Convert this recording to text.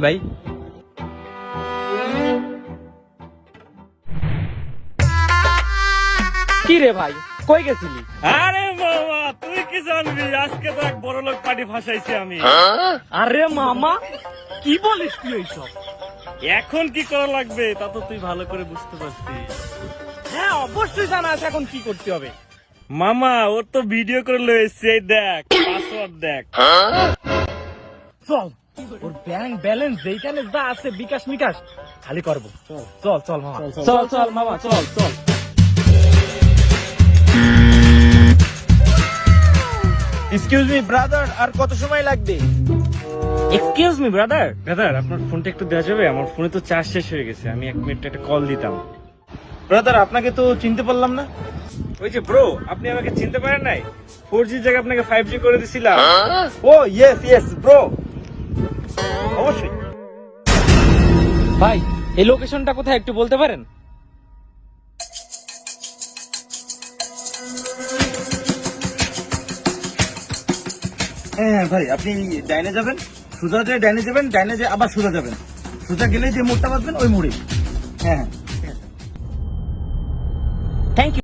ভাই কি রে ভাই কই গেছিলি? আরে মামা তুই কি জানবি, আজকে তো এক বড় লোক পার্টি ফাঁসাইছি আমি। আরে মামা কি বলিস তুই এইসব? এখন কি করা লাগবে তা তো তুই ভালো করে বুঝতে পারছিস। হ্যাঁ অবশ্যই জানা আছে এখন কি করতে হবে। মামা ওর তো ভিডিও করে লয়েছে, এই দেখ পাসওয়ার্ড দেখ। চল ওর ব্যাংক ব্যালেন্স যেখানে যা আছে বিকাশ মিকাশ খালি করবো। চল চল মামা চল চল মামা চল চল। এক্সকিউজ মি ব্রাদার, আর কত সময় লাগবে? এক্সকিউজ মি ব্রাদার, ব্রাদার আপনার ফোনটা একটু দেওয়া যাবে? আমার ফোনে তো চার্জ শেষ হয়ে গেছে, আমি 1 মিনিট একটা কল দিতাম। ব্রাদার আপনাকে তো চিনতে পারলাম না। ওই যে ব্রো, আপনি আমাকে চিনতে পারেন নাই? 4G জায়গায় আপনাকে 5G করে দিছিলাম। ও ইয়েস ইয়েস ব্রো, অবশ্যই। ভাই এই লোকেশনটা কোথায় একটু বলতে পারেন? হ্যাঁ ভাই, আপনি ডাইনে যাবেন, সোজা যে ডাইনে যাবেন, ডাইনে যে আবার সোজা যাবেন, সোজা গেলে যে মোড়টা বাঁধবেন ওই মোড়ে। হ্যাঁ থ্যাংক ইউ।